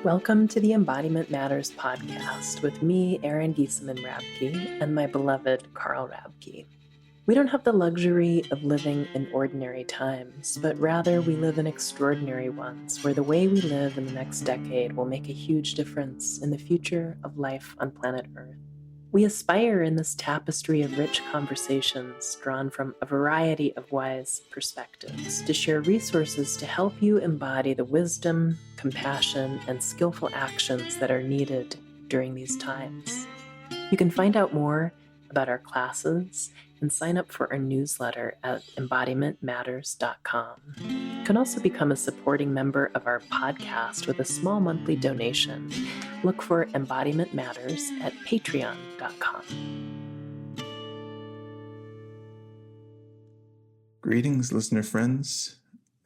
Welcome to the Embodiment Matters podcast with me, Erin Giesemann Rabke, and my beloved Carl Rabke. We don't have the luxury of living in ordinary times, but rather we live in extraordinary ones where the way we live in the next decade will make a huge difference in the future of life on planet Earth. We aspire in this tapestry of rich conversations drawn from a variety of wise perspectives to share resources to help you embody the wisdom, compassion, and skillful actions that are needed during these times. You can find out more about our classes and sign up for our newsletter at embodimentmatters.com. You can also become a supporting member of our podcast with a small monthly donation. Look for Embodiment Matters at patreon.com. Greetings, listener friends.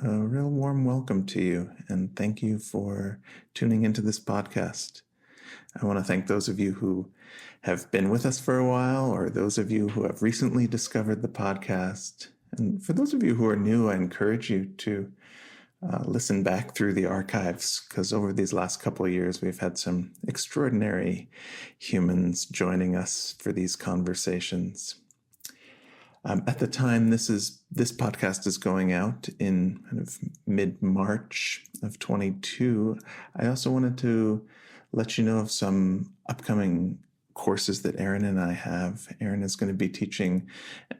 A real warm welcome to you, and thank you for tuning into this podcast. I want to thank those of you who have been with us for a while, or those of you who have recently discovered the podcast. And for those of you who are new, I encourage you to listen back through the archives, because over these last couple of years, we've had some extraordinary humans joining us for these conversations. At the time this podcast is going out in kind of mid-March of 22, I also wanted to let you know of some upcoming courses that Erin and I have. Erin is going to be teaching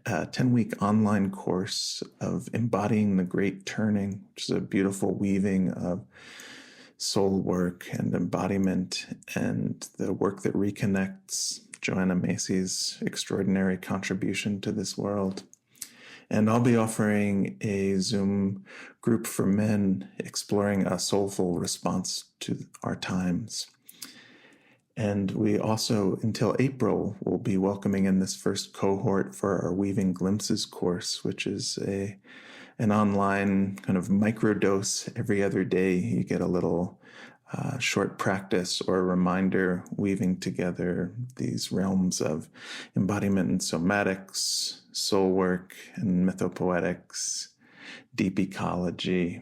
a 10-week online course of Embodying the Great Turning, which is a beautiful weaving of soul work and embodiment and the work that reconnects Joanna Macy's extraordinary contribution to this world. And I'll be offering a Zoom group for men exploring a soulful response to our times. And we also, until April, will be welcoming in this first cohort for our Weaving Glimpses course, which is an online kind of microdose every other day. You get a little short practice or a reminder weaving together these realms of embodiment and somatics, soul work and mythopoetics, deep ecology,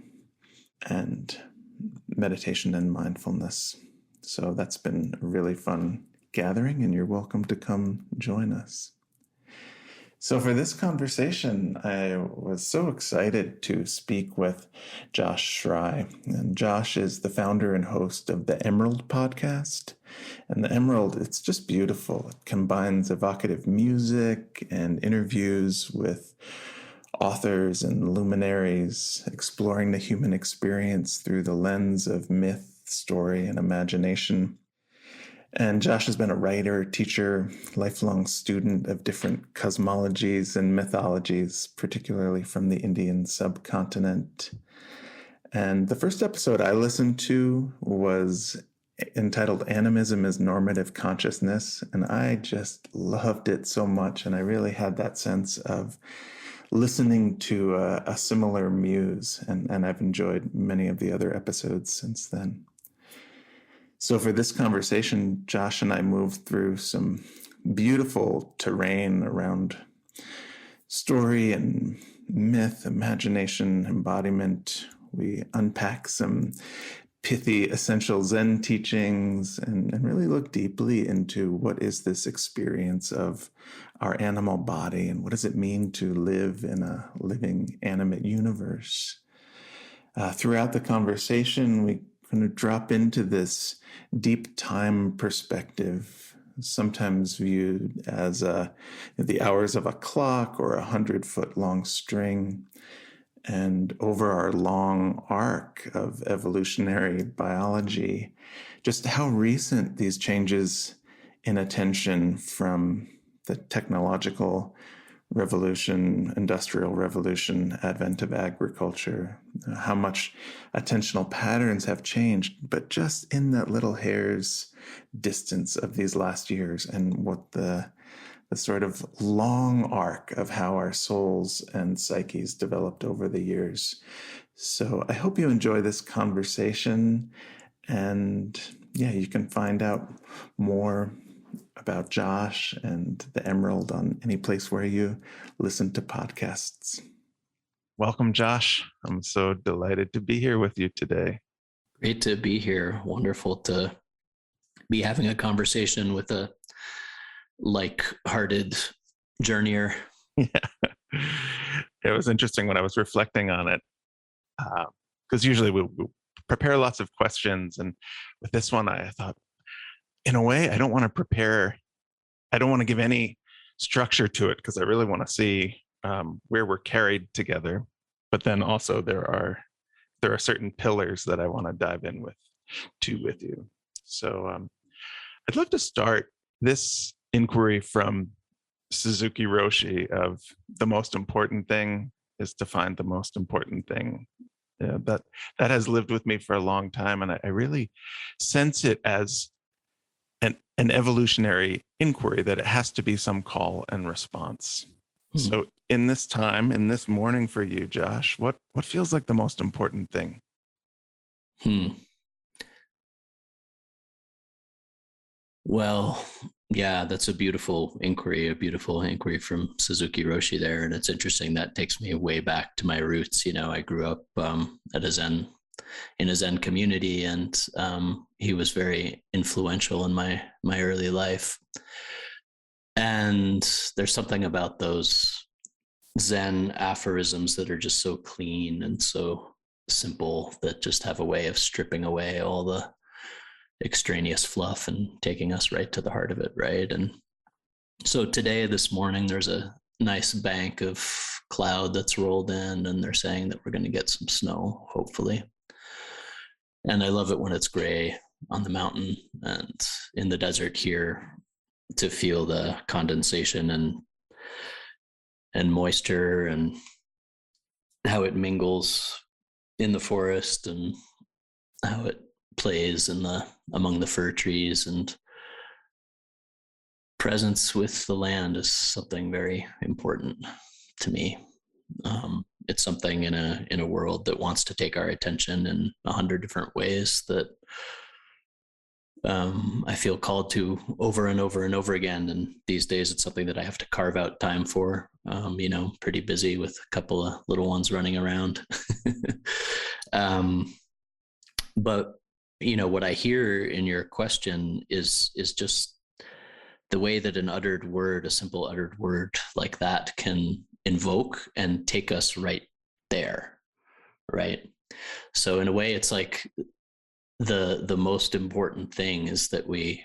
and meditation and mindfulness. So that's been a really fun gathering, and you're welcome to come join us. So for this conversation, I was so excited to speak with Josh Schrei. And Josh is the founder and host of the Emerald podcast. And the Emerald, it's just beautiful. It combines evocative music and interviews with authors and luminaries, exploring the human experience through the lens of myth, story, and imagination. And Josh has been a writer, teacher, lifelong student of different cosmologies and mythologies, particularly from the Indian subcontinent. And the first episode I listened to was entitled Animism is Normative Consciousness. And I just loved it so much. And I really had that sense of listening to a similar muse. And I've enjoyed many of the other episodes since then. So for this conversation, Josh and I moved through some beautiful terrain around story and myth, imagination, embodiment. We unpack some pithy essential Zen teachings and really look deeply into what is this experience of our animal body and what does it mean to live in a living animate universe. Throughout the conversation, we kind of drop into this deep time perspective, sometimes viewed as the hours of a clock or 100-foot long string. And over our long arc of evolutionary biology, just how recent these changes in attention from the technological revolution, industrial revolution, advent of agriculture, how much attentional patterns have changed, but just in that little hair's distance of these last years, and what the sort of long arc of how our souls and psyches developed over the years. So I hope you enjoy this conversation, and you can find out more about Josh and the Emerald on any place where you listen to podcasts. Welcome, Josh. I'm so delighted to be here with you today. Great to be here. Wonderful to be having a conversation with a like-hearted journeyer. Yeah. It was interesting when I was reflecting on it, because usually we prepare lots of questions. And with this one, I thought, in a way, I don't want to give any structure to it because I really want to see where we're carried together. But then also there are certain pillars that I want to dive in with you. So I'd love to start this inquiry from Suzuki Roshi of the most important thing is to find the most important thing. Yeah, that has lived with me for a long time, and I really sense it as an evolutionary inquiry, that it has to be some call and response. So in this time, in this morning for you, Josh, what feels like the most important thing? Well, yeah, that's a beautiful inquiry from Suzuki Roshi there. And it's interesting, that takes me way back to my roots. I grew up in a Zen community, and he was very influential in my early life. And there's something about those Zen aphorisms that are just so clean and so simple, that just have a way of stripping away all the extraneous fluff and taking us right to the heart of it, right? And so this morning, there's a nice bank of cloud that's rolled in, and they're saying that we're going to get some snow, hopefully. And I love it when it's gray on the mountain and in the desert here, to feel the condensation and moisture, and how it mingles in the forest, and how it plays among the fir trees. And presence with the land is something very important to me. It's something in a world that wants to take our attention in 100 different ways, that I feel called to over and over and over again. And these days, it's something that I have to carve out time for. Pretty busy with a couple of little ones running around. But what I hear in your question is just the way that a simple uttered word like that, can invoke and take us right there, right? So in a way, it's like the most important thing is that we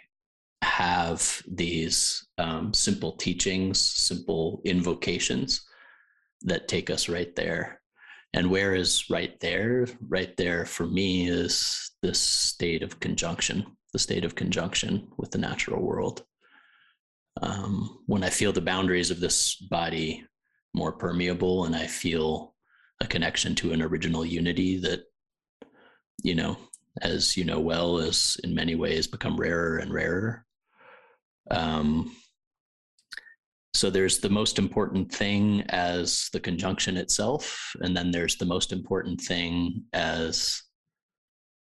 have these simple teachings, simple invocations that take us right there. And where is right there? Right there for me is this state of conjunction, with the natural world. When I feel the boundaries of this body more permeable, and I feel a connection to an original unity that, as you know well, is in many ways become rarer and rarer. So there's the most important thing as the conjunction itself, and then there's the most important thing as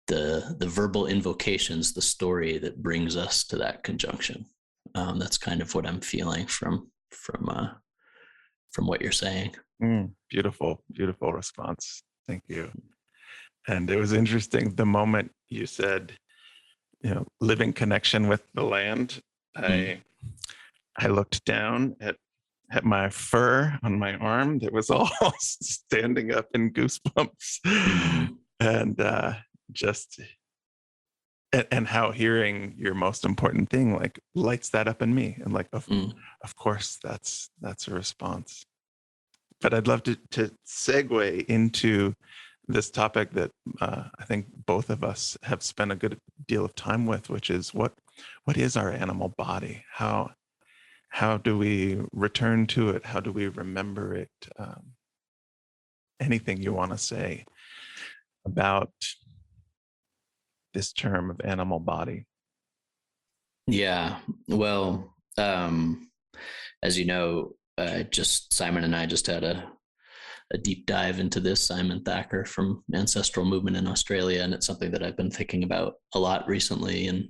the verbal invocations, the story that brings us to that conjunction. That's kind of what I'm feeling from what you're saying. Beautiful response. Thank you. And it was interesting, the moment you said, living connection with the land, I looked down at my fur on my arm that was all standing up in goosebumps. And and how hearing your most important thing like lights that up in me, and like of course that's a response. But I'd love to segue into this topic that I think both of us have spent a good deal of time with, which is what is our animal body? How do we return to it? How do we remember it? Anything you want to say about this term of animal body? Yeah, well, as you know, Simon and I just had a deep dive into this, Simon Thacker from Ancestral Movement in Australia, and it's something that I've been thinking about a lot recently, and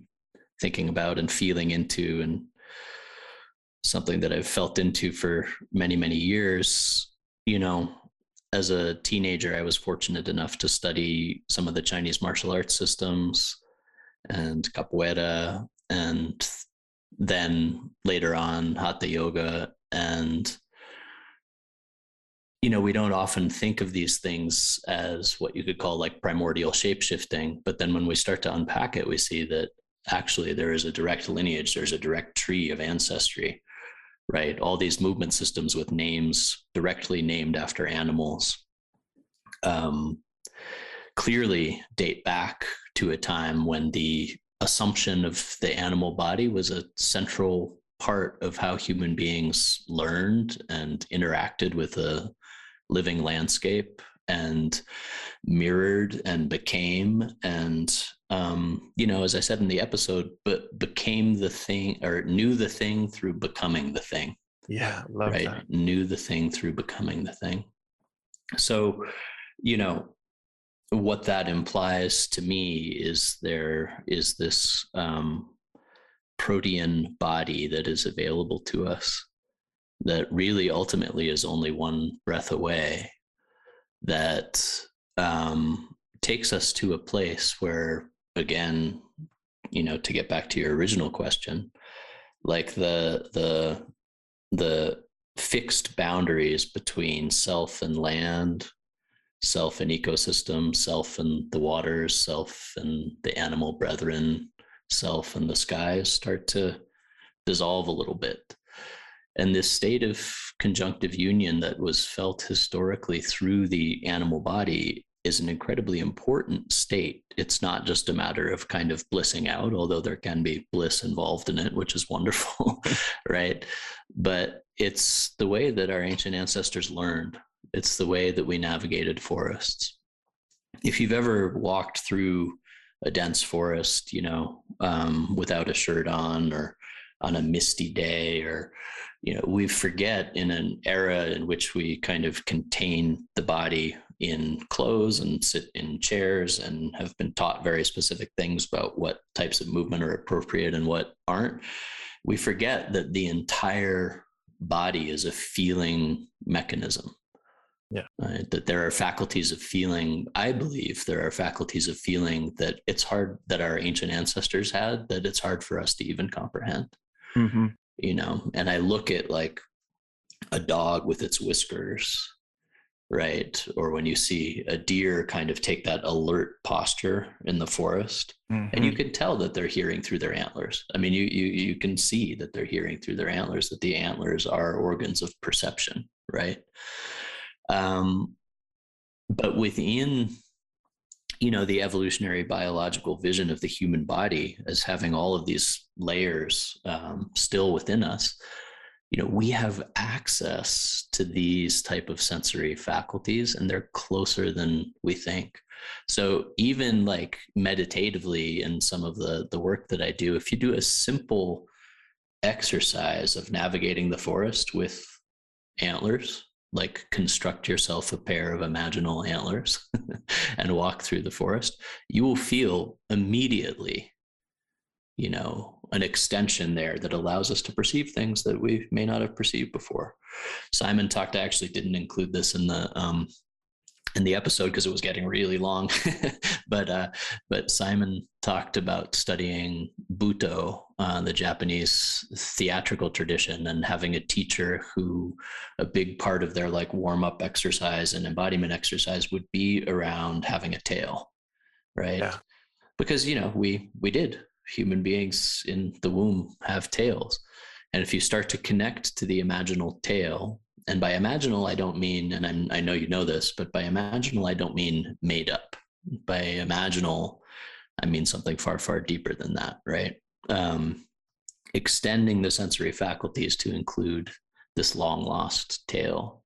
thinking about and feeling into, and something that I've felt into for many, many years. as a teenager, I was fortunate enough to study some of the Chinese martial arts systems and capoeira, and then later on hatha yoga. And we don't often think of these things as what you could call like primordial shapeshifting, but then when we start to unpack it, we see that actually there is a direct lineage, there's a direct tree of ancestry, right? All these movement systems with names directly named after animals clearly date back to a time when the assumption of the animal body was a central part of how human beings learned and interacted with a living landscape and mirrored and became, and as I said in the episode, but became the thing, or knew the thing through becoming the thing. Yeah, love right that. Knew the thing through becoming the thing. So what that implies to me is there is this protean body that is available to us that really ultimately is only one breath away, that takes us to a place where, again, to get back to your original question, like the fixed boundaries between self and land, self and ecosystem, self and the waters, self and the animal brethren, self and the skies start to dissolve a little bit. And this state of conjunctive union that was felt historically through the animal body is an incredibly important state. It's not just a matter of kind of blissing out, although there can be bliss involved in it, which is wonderful, right? But it's the way that our ancient ancestors learned. It's the way that we navigated forests. If you've ever walked through a dense forest, without a shirt on, or on a misty day, or we forget, in an era in which we kind of contain the body in clothes and sit in chairs and have been taught very specific things about what types of movement are appropriate and what aren't, we forget that the entire body is a feeling mechanism. Yeah. That there are faculties of feeling. I believe there are faculties of feeling that it's hard, that our ancient ancestors had, that it's hard for us to even comprehend. Mm-hmm. And I look at like a dog with its whiskers, right? Or when you see a deer kind of take that alert posture in the forest, and you can tell that they're hearing through their antlers. I mean, you can see that they're hearing through their antlers, that the antlers are organs of perception, right? But within, the evolutionary biological vision of the human body as having all of these layers still within us, we have access to these type of sensory faculties, and they're closer than we think. So even like meditatively in some of the work that I do, if you do a simple exercise of navigating the forest with antlers, like construct yourself a pair of imaginal antlers and walk through the forest, you will feel immediately, an extension there that allows us to perceive things that we may not have perceived before. Simon talked, I actually didn't include this in the episode because it was getting really long, but Simon talked about studying Buto, the Japanese theatrical tradition, and having a teacher who a big part of their like warm-up exercise and embodiment exercise would be around having a tail, right? Yeah. Because we did, human beings in the womb have tails, and if you start to connect to the imaginal tail, and by imaginal, I don't mean, and I know you know this, but by imaginal, I don't mean made up. By imaginal, I mean something far, far deeper than that, right? Extending the sensory faculties to include this long lost tail.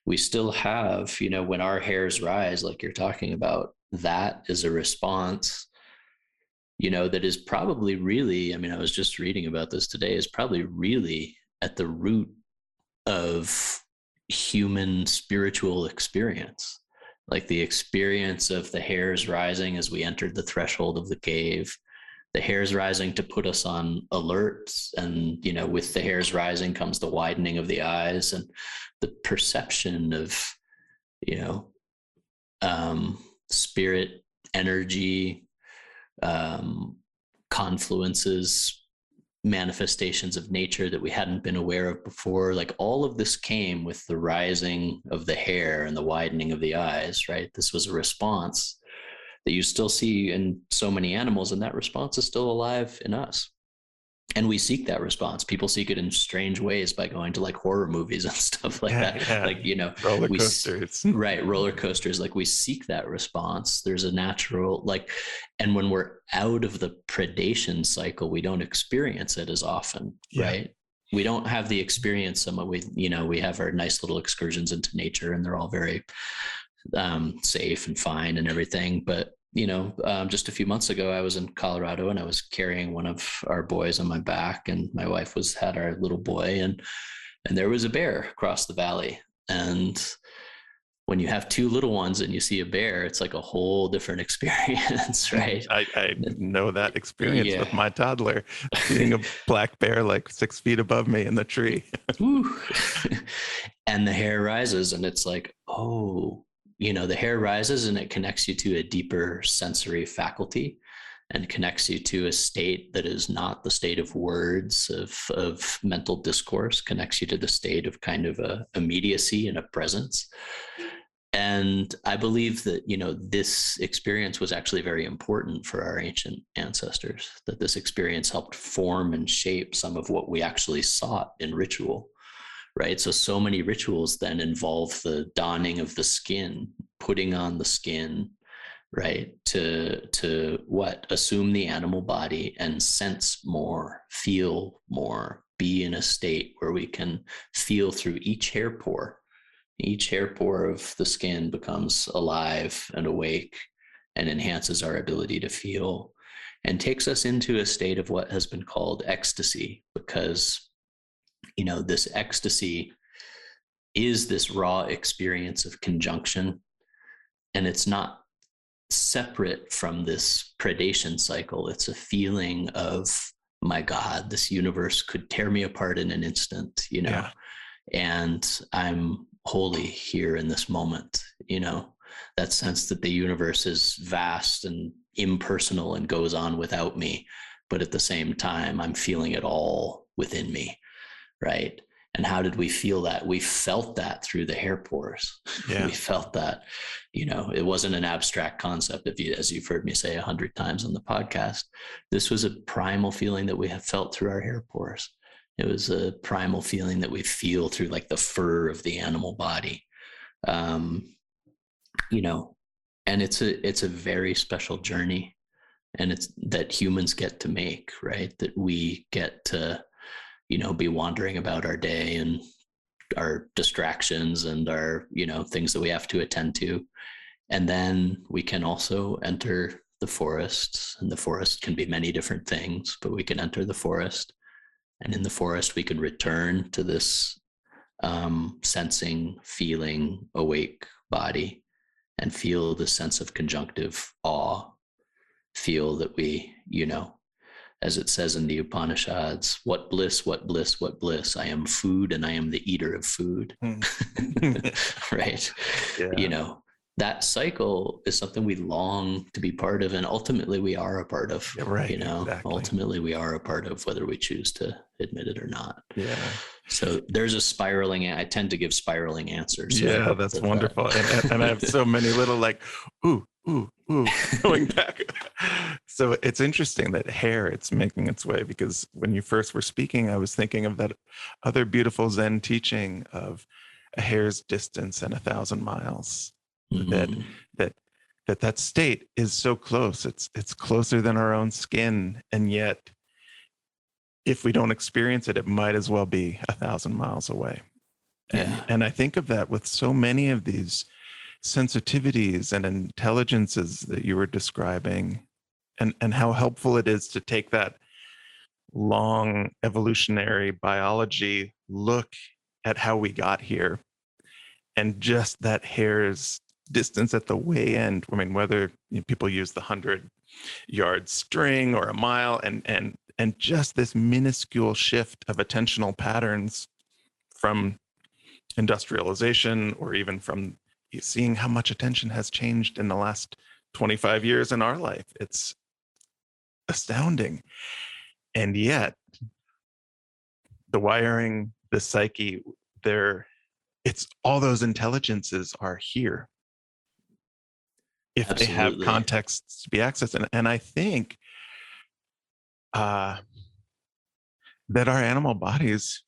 We still have, when our hairs rise, like you're talking about, that is a response, that is probably really, I was just reading about this today, is probably really at the root of human spiritual experience, like the experience of the hairs rising as we entered the threshold of the cave, the hairs rising to put us on alert, and with the hairs rising comes the widening of the eyes and the perception of you know, spirit, energy, confluences, manifestations of nature that we hadn't been aware of before. Like all of this came with the rising of the hair and the widening of the eyes, right? This was a response that you still see in so many animals, and that response is still alive in us. And we seek that response. People seek it in strange ways by going to like horror movies and stuff like that. Yeah. Like, you know, Roller coasters. right, roller coasters. Like we seek that response. There's a natural, like, and when we're out of the predation cycle, we don't experience it as often, right? We don't have the experience. We have our nice little excursions into nature, and they're all very safe and fine and everything. But just a few months ago, I was in Colorado and I was carrying one of our boys on my back, and my wife had our little boy, and there was a bear across the valley. And when you have two little ones and you see a bear, it's like a whole different experience, right? I know that experience with my toddler, seeing a black bear like 6 feet above me in the tree. And the hair rises, and it's like, oh, the hair rises and it connects you to a deeper sensory faculty, and connects you to a state that is not the state of words, of mental discourse, connects you to the state of kind of a immediacy and a presence. And I believe that, this experience was actually very important for our ancient ancestors, that this experience helped form and shape some of what we actually sought in ritual, right? So many rituals then involve the donning of the skin, putting on the skin, right? To what? Assume the animal body and sense more, feel more, be in a state where we can feel through each hair pore. Each hair pore of the skin becomes alive and awake and enhances our ability to feel, and takes us into a state of what has been called ecstasy, because, this ecstasy is this raw experience of conjunction, and it's not separate from this predation cycle. It's a feeling of, my God, this universe could tear me apart in an instant, and I'm wholly here in this moment, that sense that the universe is vast and impersonal and goes on without me, but at the same time, I'm feeling it all within me, right? And how did we feel that? We felt that through the hair pores. We felt that, it wasn't an abstract concept. As you've heard me say 100 times on the podcast, this was a primal feeling that we have felt through our hair pores. It was a primal feeling that we feel through like the fur of the animal body, and it's a very special journey, and it's that humans get to make, right? That we get to, be wandering about our day and our distractions and our, things that we have to attend to. And then we can also enter the forest, and the forest can be many different things, but we can enter the forest. And in the forest, we could return to this sensing, feeling, awake body, and feel the sense of conjunctive awe. Feel that we, as it says in the Upanishads, what bliss, what bliss, what bliss. I am food and I am the eater of food. Right? Yeah. That cycle is something we long to be part of, and ultimately we are a part of. Right. Exactly. Ultimately we are a part of, whether we choose to admit it or not. Yeah. So there's a spiraling. I tend to give spiraling answers. So yeah, that's wonderful. And I have so many little like, ooh, going back. So it's interesting that hair, it's making its way, because when you first were speaking, I was thinking of that other beautiful Zen teaching of a hair's distance and 1,000 miles. Mm-hmm. That state is so close. It's closer than our own skin, and yet if we don't experience it, it might as well be 1,000 miles away. And I think of that with so many of these sensitivities and intelligences that you were describing, and how helpful it is to take that long evolutionary biology look at how we got here, and just that hair's distance at the way end. I mean, whether people use the 100-yard string or a mile, and just this minuscule shift of attentional patterns from industrialization, or even from seeing how much attention has changed in the last 25 years in our life. It's astounding. And yet the wiring, the psyche, it's all those intelligences are here if they have Absolutely. contexts to be accessed. And I think that our animal bodies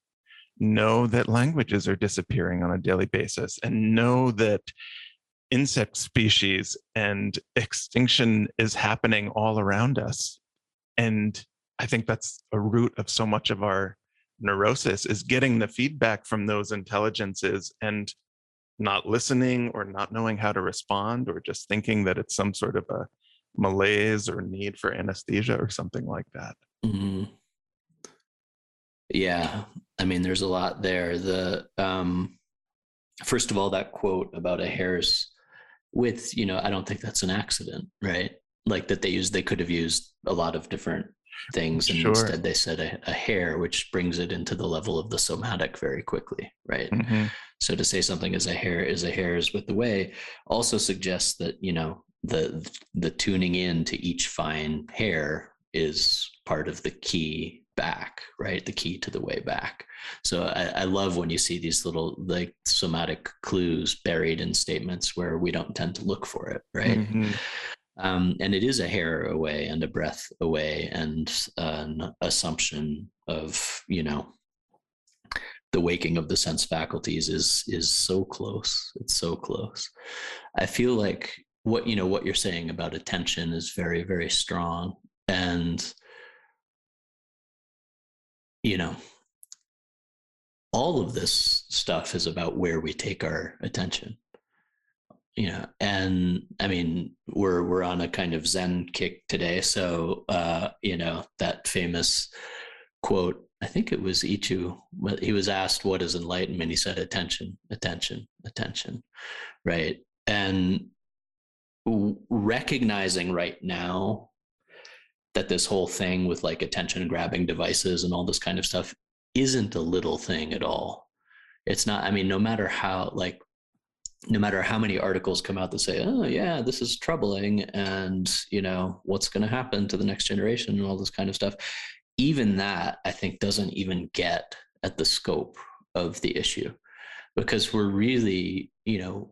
know that languages are disappearing on a daily basis, and know that insect species and extinction is happening all around us. And I think that's a root of so much of our neurosis, is getting the feedback from those intelligences and not listening, or not knowing how to respond, or just thinking that it's some sort of a malaise or need for anesthesia or something like that. Mm-hmm. Yeah, I mean, there's a lot there. First of all, that quote about a hare's width, I don't think that's an accident, right? Like that they could have used a lot of different things, and Sure. instead they said a hair, which brings it into the level of the somatic very quickly, right? Mm-hmm. So to say something is a hair's width away also suggests that the tuning in to each fine hair is part of the key back, right? The key to the way back. So I love when you see these little like somatic clues buried in statements where we don't tend to look for it, right? Mm-hmm. And it is a hair away and a breath away, and an assumption of the waking of the sense faculties is so close. It's so close. I feel like what you're saying about attention is very, very strong. And all of this stuff is about where we take our attention. And I mean, we're on a kind of Zen kick today. So that famous quote, I think it was Ichu, he was asked what is enlightenment. He said attention, attention, attention, right? And recognizing right now that this whole thing with like attention grabbing devices and all this kind of stuff isn't a little thing at all. It's not, I mean, no matter how many articles come out that say, oh yeah, this is troubling, and what's going to happen to the next generation and all this kind of stuff, even that I think doesn't even get at the scope of the issue, because we're really,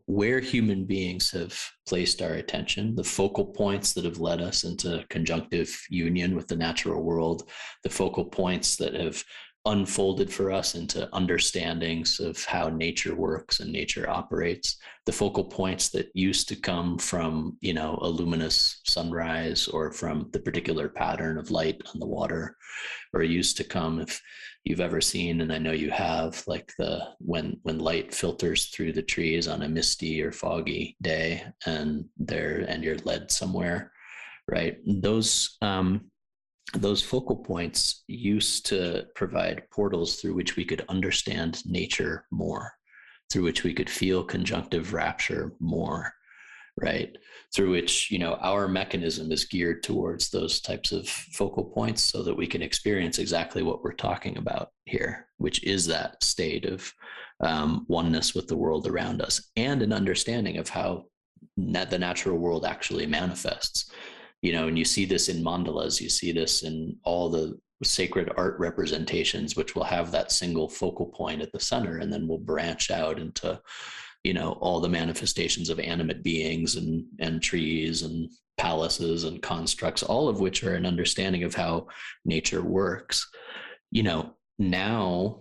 where human beings have placed our attention, the focal points that have led us into conjunctive union with the natural world, the focal points that have unfolded for us into understandings of how nature works and nature operates, the focal points that used to come from, a luminous sunrise, or from the particular pattern of light on the water, or used to come, if you've ever seen, and I know you have, like when light filters through the trees on a misty or foggy day, and you're led somewhere, right? Those focal points used to provide portals through which we could understand nature more, through which we could feel conjunctive rapture more, right? Through which, our mechanism is geared towards those types of focal points, so that we can experience exactly what we're talking about here, which is that state of oneness with the world around us, and an understanding of how the natural world actually manifests. And you see this in mandalas, you see this in all the sacred art representations, which will have that single focal point at the center, and then will branch out into all the manifestations of animate beings and trees and palaces and constructs, all of which are an understanding of how nature works. Now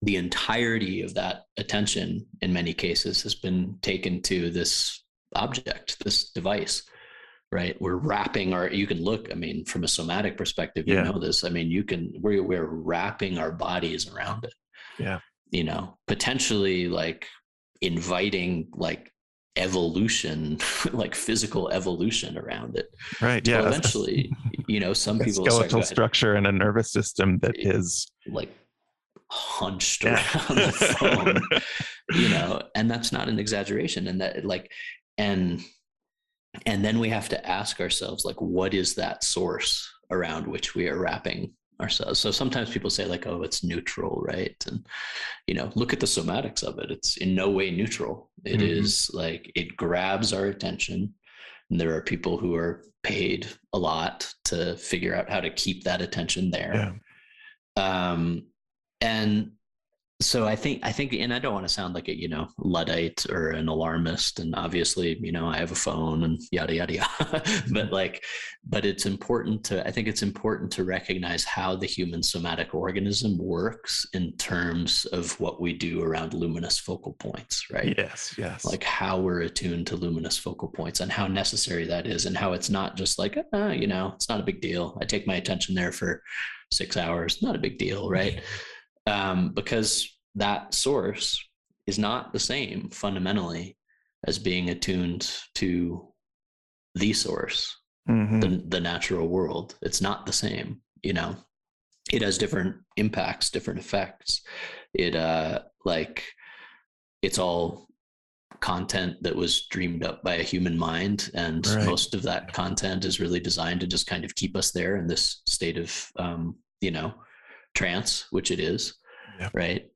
the entirety of that attention in many cases has been taken to this object, this device, right? We're wrapping you can look, I mean, from a somatic perspective, this, I mean, we're wrapping our bodies around it. Yeah. Potentially like inviting like evolution, like physical evolution around it. Right. Yeah. Well, eventually, some people skeletal structure and a nervous system that is like hunched around the phone, and that's not an exaggeration. And that and then we have to ask ourselves, like, what is that source around which we are wrapping ourselves. So sometimes people say like, oh, it's neutral, right? And, look at the somatics of it. It's in no way neutral. It is like, it grabs our attention. And there are people who are paid a lot to figure out how to keep that attention there. And so I think, and I don't want to sound like a, Luddite or an alarmist. And obviously, I have a phone and yada, yada, yada. but it's important I think it's important to recognize how the human somatic organism works in terms of what we do around luminous focal points, right? Yes. Like how we're attuned to luminous focal points and how necessary that is. And how it's not just like, it's not a big deal. I take my attention there for 6 hours, not a big deal, right? Because that source is not the same fundamentally as being attuned to the source, the natural world. It's not the same, it has different impacts, different effects. It's all content that was dreamed up by a human mind. And most of that content is really designed to just kind of keep us there in this state of, trance, which it is. Yep. Right.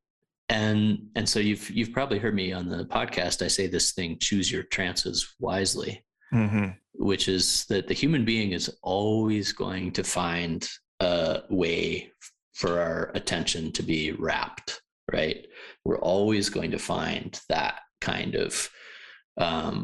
And so you've probably heard me on the podcast. I say this thing, choose your trances wisely, which is that the human being is always going to find a way for our attention to be wrapped, right? We're always going to find that kind of,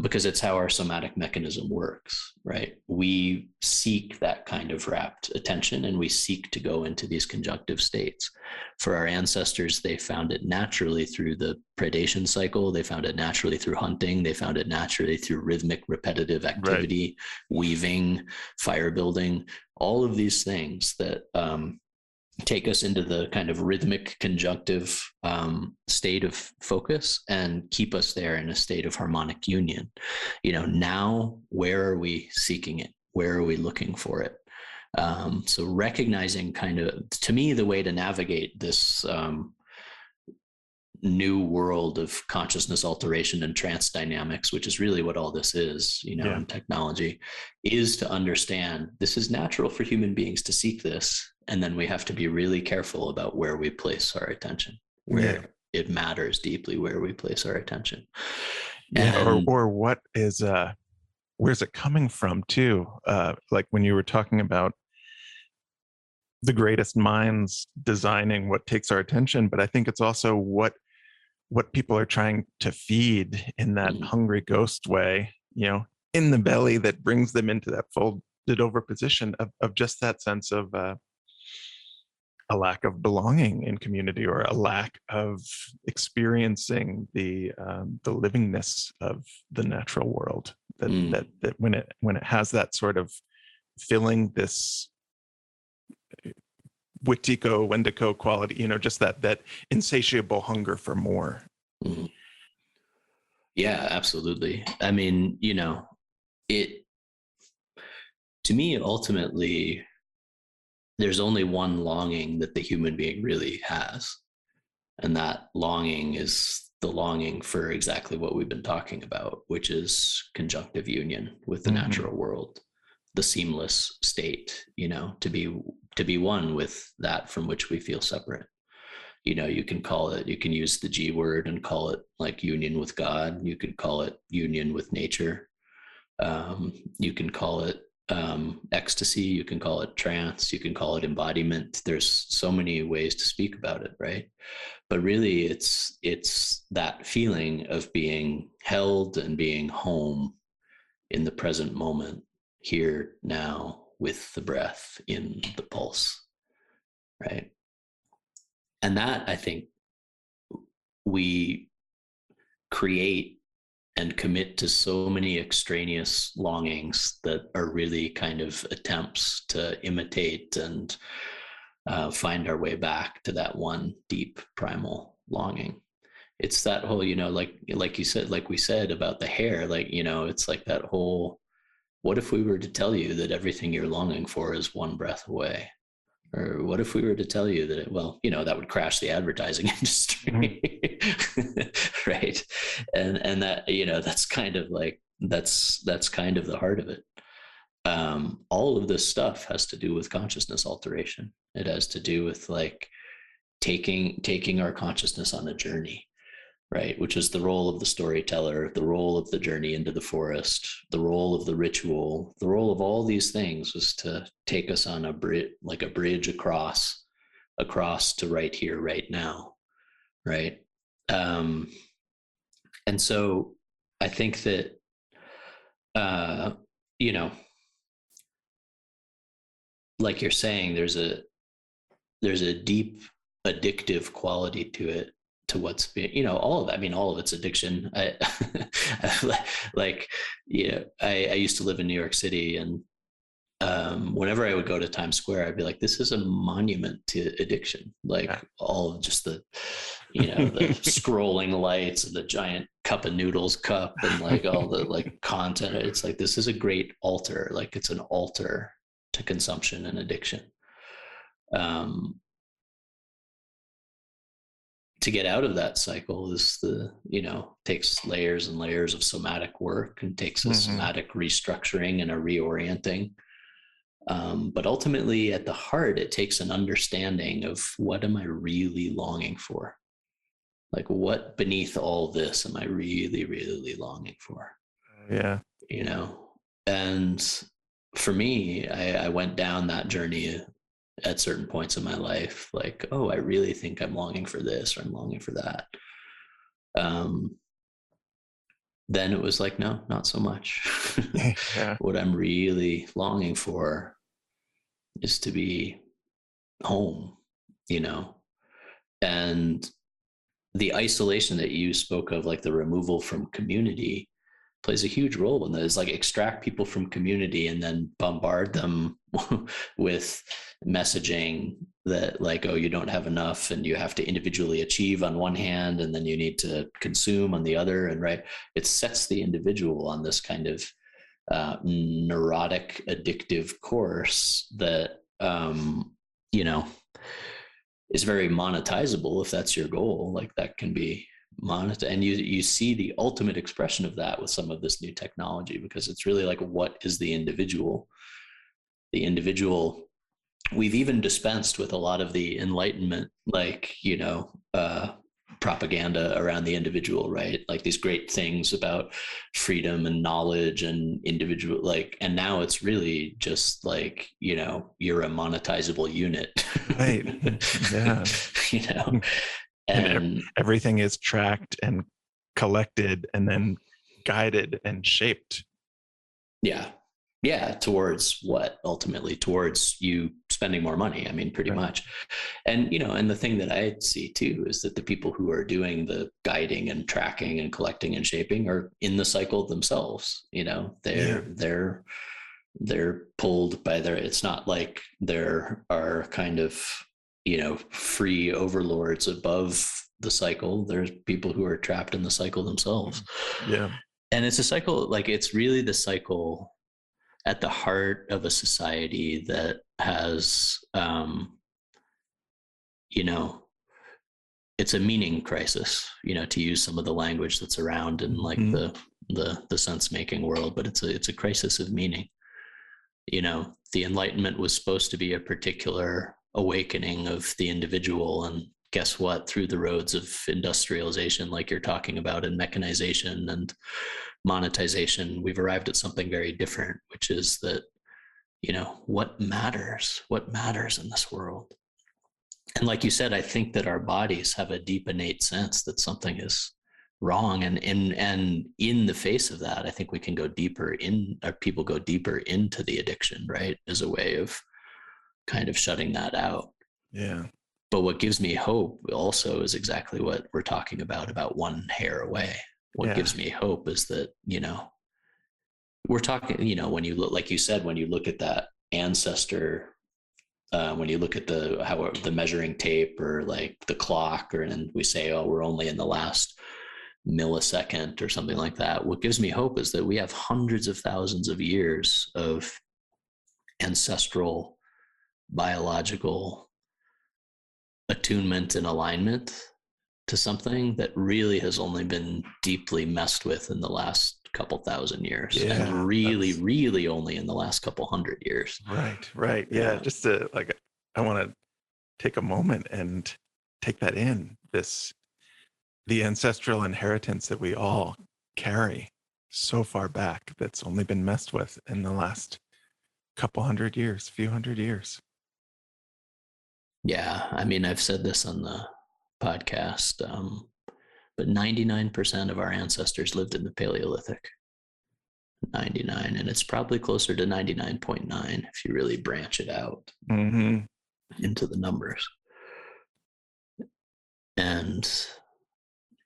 because it's how our somatic mechanism works, right? We seek that kind of rapt attention, and we seek to go into these conjunctive states. For our ancestors, they found it naturally through the predation cycle. They found it naturally through hunting. They found it naturally through rhythmic, repetitive activity, weaving, fire building, all of these things that take us into the kind of rhythmic conjunctive state of focus and keep us there in a state of harmonic union. Now, where are we seeking it? Where are we looking for it? So recognizing kind of, to me, the way to navigate this new world of consciousness alteration and trance dynamics, which is really what all this is, in technology, is to understand this is natural for human beings to seek this. And then we have to be really careful about where we place our attention, where it matters deeply, where we place our attention. Or what is, where's it coming from too? Like when you were talking about the greatest minds designing what takes our attention, but I think it's also what people are trying to feed in that hungry ghost way, in the belly, that brings them into that folded over position of just that sense of a lack of belonging in community, or a lack of experiencing the livingness of the natural world. That when it has that sort of filling, this Wendigo quality, just that insatiable hunger for more. Yeah, absolutely. I mean, it, to me, ultimately, there's only one longing that the human being really has. And that longing is the longing for exactly what we've been talking about, which is conjunctive union with the natural world, the seamless state, to be one with that from which we feel separate. You can call it, you can use the G word and call it like union with God. You could call it union with nature. You can call it ecstasy, you can call it trance, you can call it embodiment. There's so many ways to speak about it, right? But really it's that feeling of being held and being home in the present moment, here now, with the breath in the pulse, right? And that, I think, we create and commit to so many extraneous longings that are really kind of attempts to imitate and find our way back to that one deep primal longing. It's that whole, like you said, like we said about the hair, it's like that whole, what if we were to tell you that everything you're longing for is one breath away? Or what if we were to tell you that, that would crash the advertising industry, right? And that, that's kind of like, that's kind of the heart of it. all of this stuff has to do with consciousness alteration. It has to do with like taking our consciousness on a journey, right? Which is the role of the storyteller, the role of the journey into the forest, the role of the ritual, the role of all these things was to take us on a bridge, like a bridge across to right here, right now, right? And so I think that, you know, like you're saying, there's a deep addictive quality to it, to what's being, you know, all of it. I mean, all of it's addiction. Like, yeah, I used to live in New York City, and whenever I would go to Times Square, I'd be like, this is a monument to addiction. Like, yeah, all of just the, you know, the scrolling lights and the giant cup of noodles cup and like all the like content. It's like, this is a great altar. Like, it's an altar to consumption and addiction. To get out of that cycle is the, you know, takes layers and layers of somatic work, and takes a somatic restructuring and a reorienting. But ultimately at the heart, it takes an understanding of, what am I really longing for? Like, what beneath all this am I really, really longing for? Yeah. You know, and for me, I went down that journey at certain points in my life, like, oh, I really think I'm longing for this, or I'm longing for that. Then it was like, no, not so much. Yeah. What I'm really longing for is to be home, you know. And the isolation that you spoke of, like the removal from community, plays a huge role in that. It's like, extract people from community and then bombard them with messaging that, like, oh, you don't have enough, and you have to individually achieve on one hand, and then you need to consume on the other. And right, it sets the individual on this kind of neurotic, addictive course that, you know, is very monetizable if that's your goal. Like, that can be monetized, and you see the ultimate expression of that with some of this new technology, because it's really like, what is the individual? The individual, we've even dispensed with a lot of the Enlightenment, like, you know, propaganda around the individual, right? Like these great things about freedom and knowledge and individual, like, and now it's really just like, you know, you're a monetizable unit. Right. Yeah. You know, and everything is tracked and collected and then guided and shaped. Yeah. Yeah. Towards what? Ultimately towards you spending more money. I mean, pretty much. And, you know, and the thing that I see too is that the people who are doing the guiding and tracking and collecting and shaping are in the cycle themselves. You know, they're pulled by their, it's not like there are kind of, you know, free overlords above the cycle. There's people who are trapped in the cycle themselves. Yeah. And it's a cycle, like, it's really the cycle at the heart of a society that has, you know, it's a meaning crisis, you know, to use some of the language that's around in like the sense making world, but it's a crisis of meaning. You know, the Enlightenment was supposed to be a particular awakening of the individual, and guess what? Through the roads of industrialization, like you're talking about, and mechanization and monetization, we've arrived at something very different, which is that, you know, what matters in this world. And like you said, I think that our bodies have a deep innate sense that something is wrong, and in the face of that, I think we can go deeper in, or people go deeper into the addiction, right, as a way of kind of shutting that out. Yeah. But what gives me hope also is exactly what we're talking about one hair away. What gives me hope is that, you know, we're talking, you know, when you look, like you said, when you look at that ancestor, when you look at the measuring tape, or like the clock, or, and we say, oh, we're only in the last millisecond or something like that. What gives me hope is that we have hundreds of thousands of years of ancestral biological attunement and alignment to something that really has only been deeply messed with in the last couple thousand years, Yeah, and really only in the last couple 100 years. Right. Yeah. Just to I want to take a moment and take that in, the ancestral inheritance that we all carry so far back that's only been messed with in the last few hundred years. Yeah. I mean, I've said this on the podcast, but 99% of our ancestors lived in the Paleolithic. 99, and it's probably closer to 99.9 if you really branch it out into the numbers. And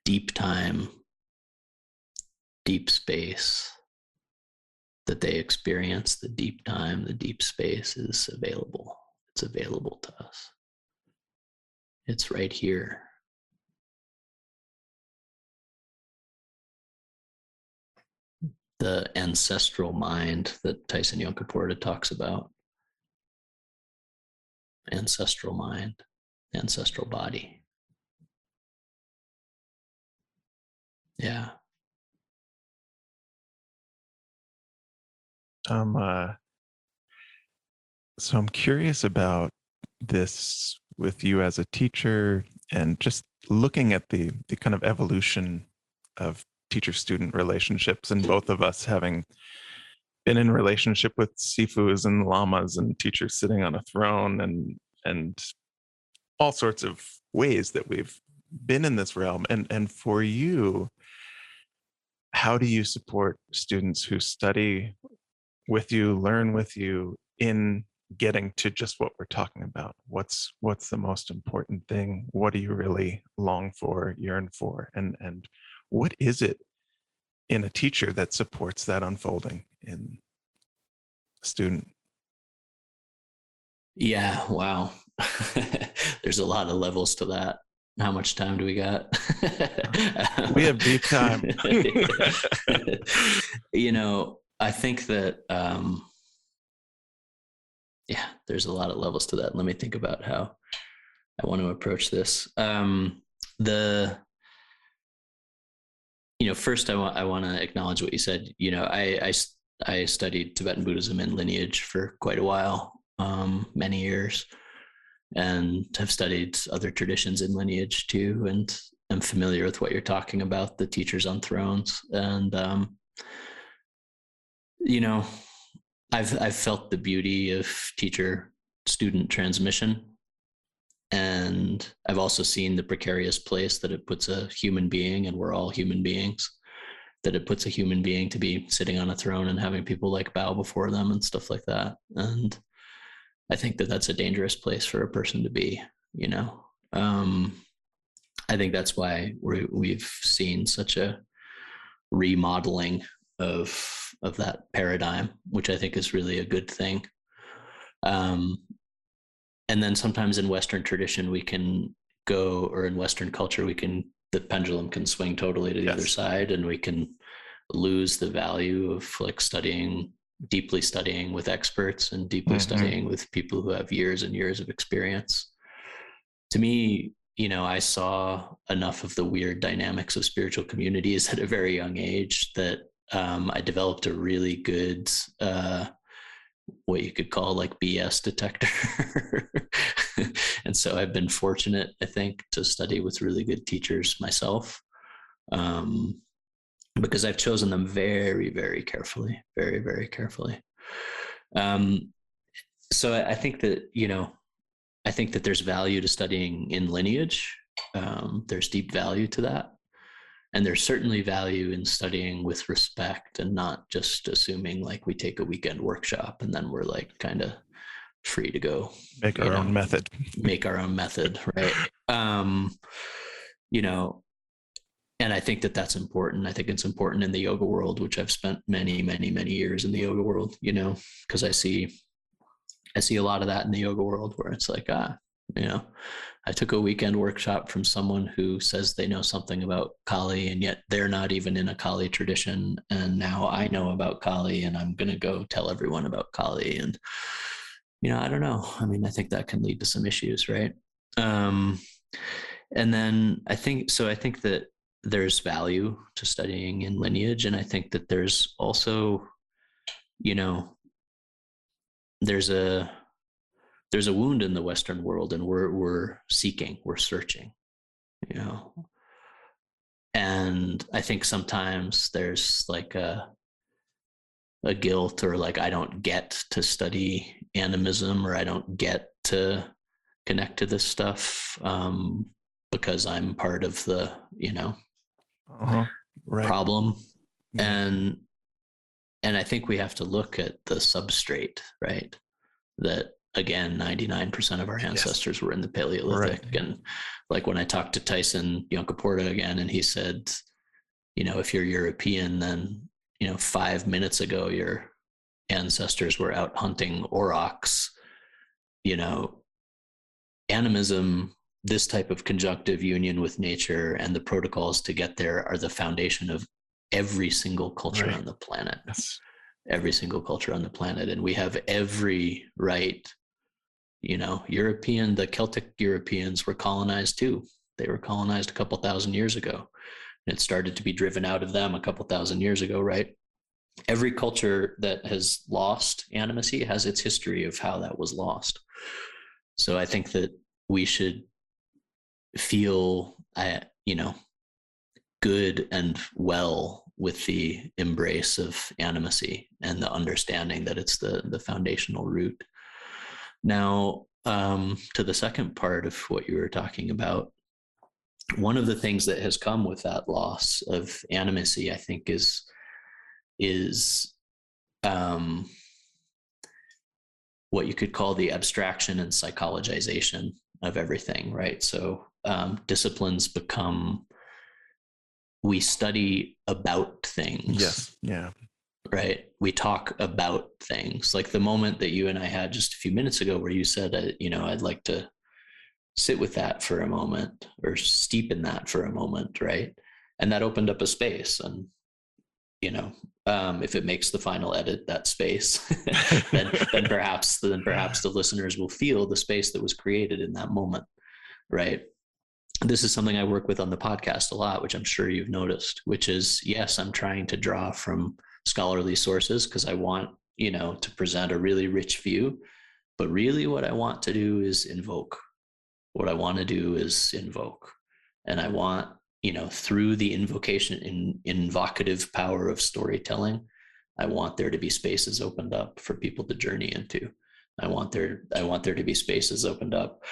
deep time, deep space that they experience, the deep time, the deep space is available. It's available to us. It's right here. The ancestral mind that Tyson Yunkaporta talks about. Ancestral mind, ancestral body. Yeah. So I'm curious about this with you as a teacher, and just looking at the kind of evolution of teacher-student relationships, and both of us having been in relationship with sifus and lamas and teachers sitting on a throne, and all sorts of ways that we've been in this realm. And for you, how do you support students who study with you, learn with you, in getting to just what we're talking about? What's the most important thing? What do you really long for, yearn for? And what is it in a teacher that supports that unfolding in a student? Yeah, wow. There's a lot of levels to that. How much time do we got? We have deep time. I think that there's a lot of levels to that. Let me think about how I want to approach this. First I want to acknowledge what you said. I studied Tibetan Buddhism and lineage for quite a while, many years, and have studied other traditions in lineage too, and I'm familiar with what you're talking about, the teachers on thrones. And I've felt the beauty of teacher student transmission, and I've also seen the precarious place that it puts a human being, and we're all human beings, that it puts a human being to be sitting on a throne and having people like bow before them and stuff like that. And I think that that's a dangerous place for a person to be. I think that's why we've seen such a remodeling of that paradigm, which I think is really a good thing. And then sometimes in Western tradition, or in Western culture, the pendulum can swing totally to the other side, and we can lose the value of deeply studying with experts and deeply studying with people who have years and years of experience. To me, I saw enough of the weird dynamics of spiritual communities at a very young age that I developed a really good, what you could call like BS detector. And so I've been fortunate, I think, to study with really good teachers myself, because I've chosen them very, very carefully, very, very carefully. So I think that there's value to studying in lineage. There's deep value to that. And there's certainly value in studying with respect, and not just assuming like we take a weekend workshop and then we're like kind of free to go Make our own method, right? And I think that that's important. I think it's important in the yoga world, which I've spent many, many, many years in the yoga world, because I see a lot of that in the yoga world, where it's like, I took a weekend workshop from someone who says they know something about Kali, and yet they're not even in a Kali tradition. And now I know about Kali, and I'm going to go tell everyone about Kali. And, I don't know. I mean, I think that can lead to some issues, right? And then I think that there's value to studying in lineage. And I think that there's also, you know, there's a wound in the Western world, and we're seeking, we're searching, you know. And I think sometimes there's like a guilt, or like, I don't get to study animism, or I don't get to connect to this stuff because I'm part of the, you know, right. problem. Yeah. And I think we have to look at the substrate, right? That, again, 99% of our ancestors were in the Paleolithic. Right. And like, when I talked to Tyson Yunkaporta again, and he said, you know, if you're European, then, you know, 5 minutes ago, your ancestors were out hunting aurochs. You know, animism, this type of conjunctive union with nature and the protocols to get there, are the foundation of every single culture on the planet. Yes. Every single culture on the planet. And we have every right, you know, the Celtic Europeans were colonized too. They were colonized a couple thousand years ago. And it started to be driven out of them a couple thousand years ago, right? Every culture that has lost animacy has its history of how that was lost. So I think that we should feel, you know, good and well with the embrace of animacy and the understanding that it's the foundational root. Now, to the second part of what you were talking about, one of the things that has come with that loss of animacy, I think, is what you could call the abstraction and psychologization of everything, right? So disciplines become, we study about things. Yes. Yeah. Right. We talk about things. Like the moment that you and I had just a few minutes ago, where you said, you know, I'd like to sit with that for a moment, or steep in that for a moment. Right. And that opened up a space. And, you know, if it makes the final edit, that space, then perhaps the listeners will feel the space that was created in that moment. Right. This is something I work with on the podcast a lot, which I'm sure you've noticed, which is, yes, I'm trying to draw from scholarly sources because I want, you know, to present a really rich view. But really what I want to do is invoke. What I want to do is invoke. And I want, you know, through the invocation, invocative power of storytelling, I want there to be spaces opened up for people to journey into. I want there to be spaces opened up,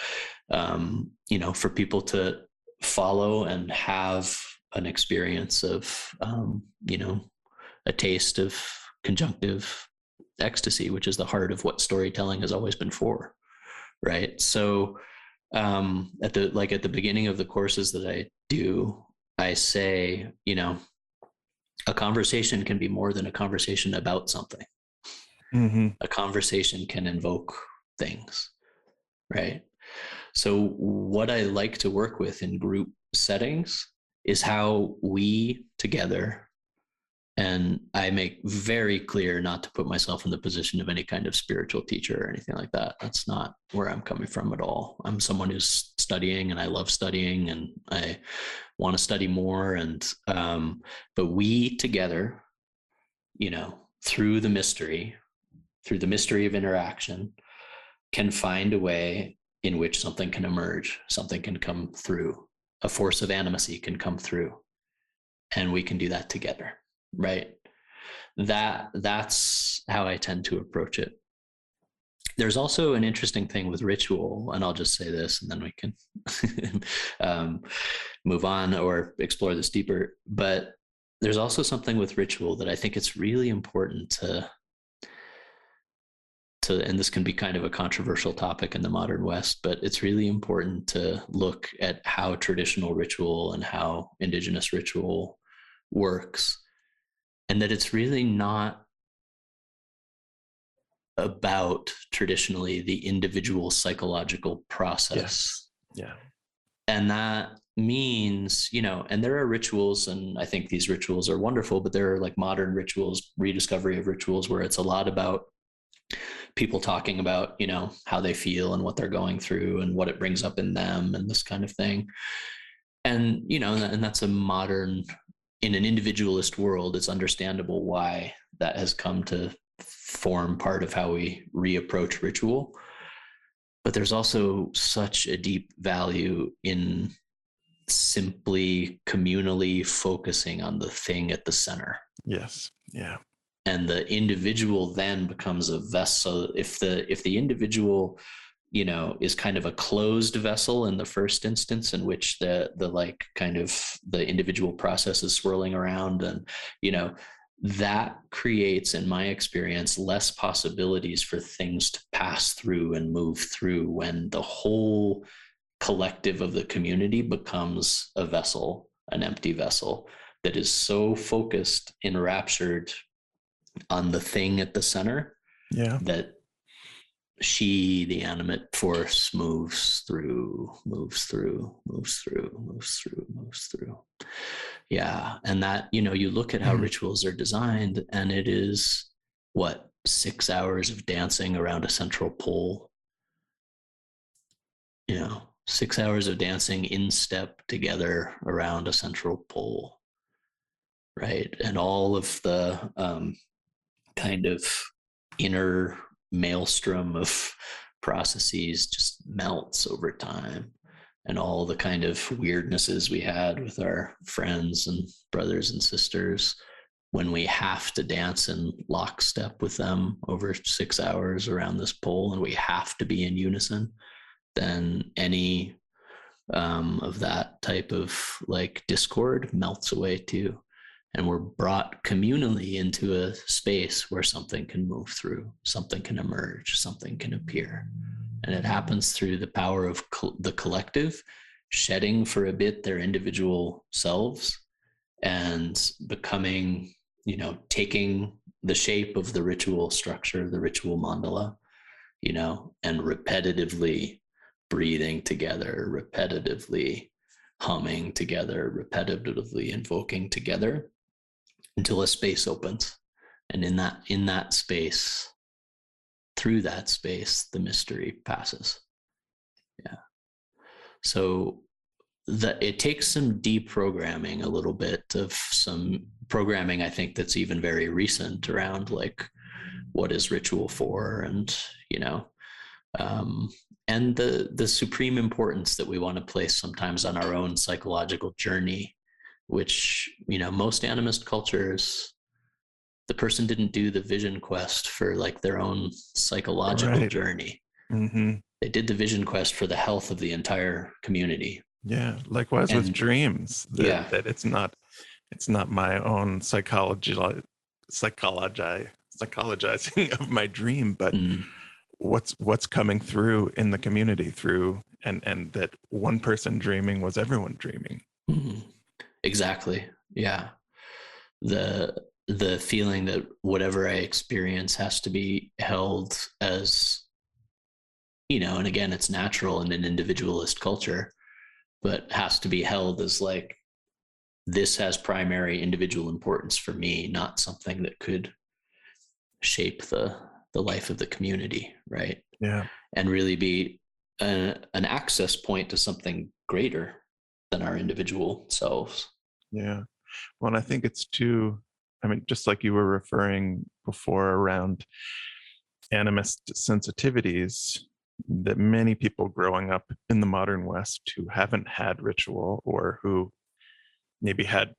you know, for people to follow and have an experience of, you know, a taste of conjunctive ecstasy, which is the heart of what storytelling has always been for, right? So at the beginning of the courses that I do, I say, you know, a conversation can be more than a conversation about something. Mm-hmm. A conversation can invoke things, right? So what I like to work with in group settings is how we together, and I make very clear not to put myself in the position of any kind of spiritual teacher or anything like that. That's not where I'm coming from at all. I'm someone who's studying, and I love studying, and I want to study more. And but we together, you know, through the mystery of interaction, can find a way in which something can emerge, something can come through, a force of animacy can come through, and we can do that together, right? That's how I tend to approach it. There's also an interesting thing with ritual, and I'll just say this, and then we can move on or explore this deeper. But there's also something with ritual that I think it's really important to, and this can be kind of a controversial topic in the modern West, but it's really important to look at how traditional ritual and how indigenous ritual works, and that it's really not about traditionally the individual psychological process. Yes. Yeah. And that means, you know, and there are rituals, and I think these rituals are wonderful, but there are like modern rituals, rediscovery of rituals, where it's a lot about people talking about, you know, how they feel and what they're going through and what it brings up in them and this kind of thing. And, and that's a modern, in an individualist world, it's understandable why that has come to form part of how we reapproach ritual. But there's also such a deep value in simply communally focusing on the thing at the center. Yes. Yeah. And the individual then becomes a vessel. If the individual, is kind of a closed vessel in the first instance, in which the like kind of the individual process is swirling around, and that creates, in my experience, less possibilities for things to pass through and move through when the whole collective of the community becomes a vessel, an empty vessel that is so focused, enraptured on the thing at the center, that she, the animate force, moves through. Yeah. And that, you look at how rituals are designed, and it is 6 hours of dancing around a central pole, 6 hours of dancing in step together around a central pole, right? And all of the kind of inner maelstrom of processes just melts over time, and all the kind of weirdnesses we had with our friends and brothers and sisters, when we have to dance in lockstep with them over 6 hours around this pole, and we have to be in unison, then any of that type of like discord melts away too. And we're brought communally into a space where something can move through, something can emerge, something can appear. And it happens through the power of the collective shedding for a bit their individual selves and becoming, taking the shape of the ritual structure, the ritual mandala, and repetitively breathing together, repetitively humming together, repetitively invoking together, until a space opens. And in that space, through that space, the mystery passes. Yeah. So it takes some deprogramming, a little bit of some programming, I think, that's even very recent around like what is ritual for, and and the supreme importance that we want to place sometimes on our own psychological journey, which, most animist cultures, the person didn't do the vision quest for like their own psychological journey. Mm-hmm. They did the vision quest for the health of the entire communizing. Yeah. Likewise with dreams, that it's not my own psychologizing of my dream, but what's coming through in the community through, and that one person dreaming was everyone dreaming. Mm-hmm. Exactly. Yeah. The feeling that whatever I experience has to be held as, and again, it's natural in an individualist culture, but has to be held as like, this has primary individual importance for me, not something that could shape the life of the community, right? Yeah. And really be an access point to something greater than our individual selves. Yeah. Well, and I think it's too, just like you were referring before around animist sensitivities, that many people growing up in the modern West who haven't had ritual, or who maybe had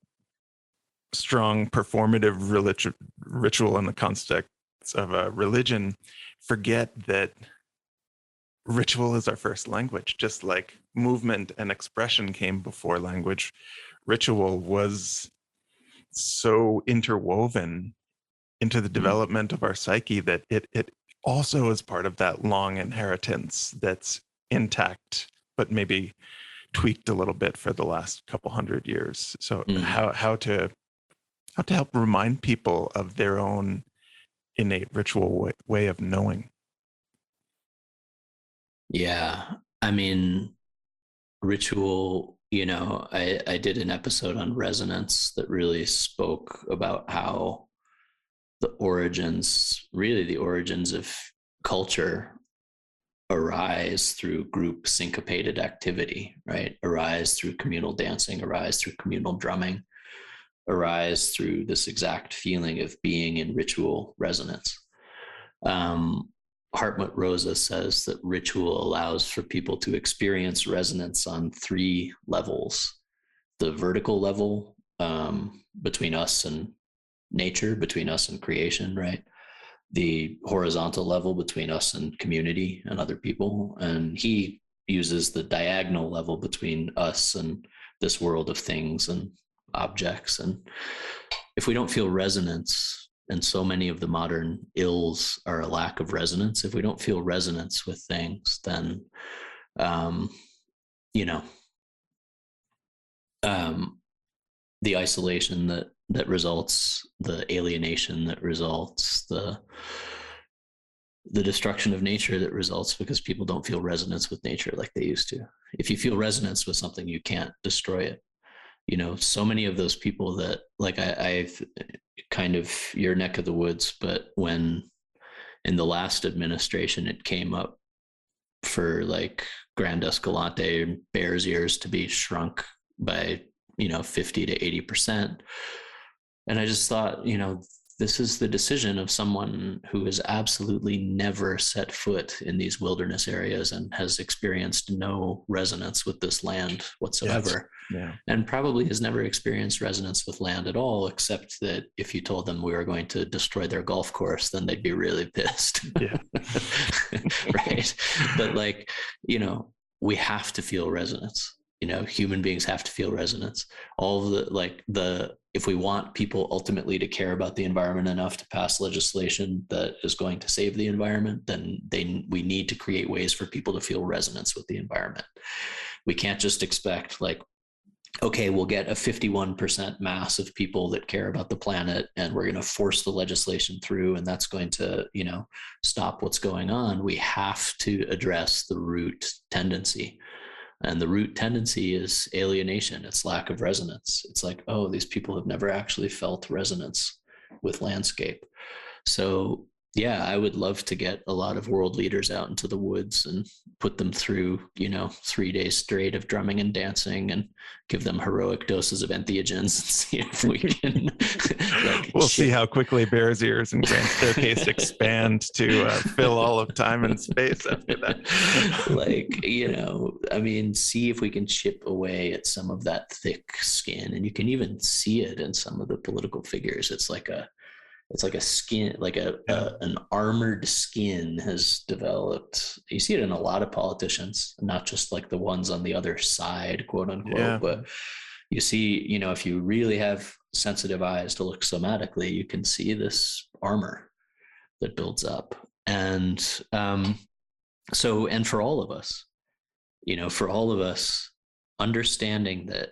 strong performative ritual in the context of a religion, forget that ritual is our first language. Just like movement and expression came before language, ritual was so interwoven into the development of our psyche that it also is part of that long inheritance that's intact, but maybe tweaked a little bit for the last couple hundred years. So how to help remind people of their own innate ritual way of knowing. Yeah. Ritual, I did an episode on resonance that really spoke about how the origins of culture arise through group syncopated activity, right? Arise through communal dancing, arise through communal drumming, arise through this exact feeling of being in ritual resonance. Hartmut Rosa says that ritual allows for people to experience resonance on 3 levels: the vertical level, between us and nature, between us and creation, right? The horizontal level between us and community and other people. And he uses the diagonal level between us and this world of things and objects. And if we don't feel resonance, and so many of the modern ills are a lack of resonance, if we don't feel resonance with things, then you know the isolation that results, the alienation that results, the destruction of nature that results because people don't feel resonance with nature like they used to. If you feel resonance with something, you can't destroy it. So many of those people that, like, I've kind of your neck of the woods, but when in the last administration it came up for like Grand Escalante Bears Ears to be shrunk by 50 to 80%. And I just thought, this is the decision of someone who has absolutely never set foot in these wilderness areas and has experienced no resonance with this land whatsoever. Yeah. And probably has never experienced resonance with land at all, except that if you told them we were going to destroy their golf course, then they'd be really pissed. Yeah. Right. But we have to feel resonance. Human beings have to feel resonance. All of if we want people ultimately to care about the environment enough to pass legislation that is going to save the environment, then we need to create ways for people to feel resonance with the environment. We can't just expect okay, we'll get a 51% mass of people that care about the planet and we're going to force the legislation through and that's going to, stop what's going on. We have to address the root tendency. And the root tendency is alienation. It's lack of resonance. It's like, oh, these people have never actually felt resonance with landscape. So yeah, I would love to get a lot of world leaders out into the woods and put them through, 3 days straight of drumming and dancing and give them heroic doses of entheogens and see if we can we'll see how quickly Bears Ears and Grand Staircase expand to fill all of time and space after that. See if we can chip away at some of that thick skin. And you can even see it in some of the political figures. It's like a skin, an armored skin has developed. You see it in a lot of politicians, not just like the ones on the other side, quote unquote, but you see, if you really have sensitive eyes to look somatically, you can see this armor that builds up. And and for all of us, understanding that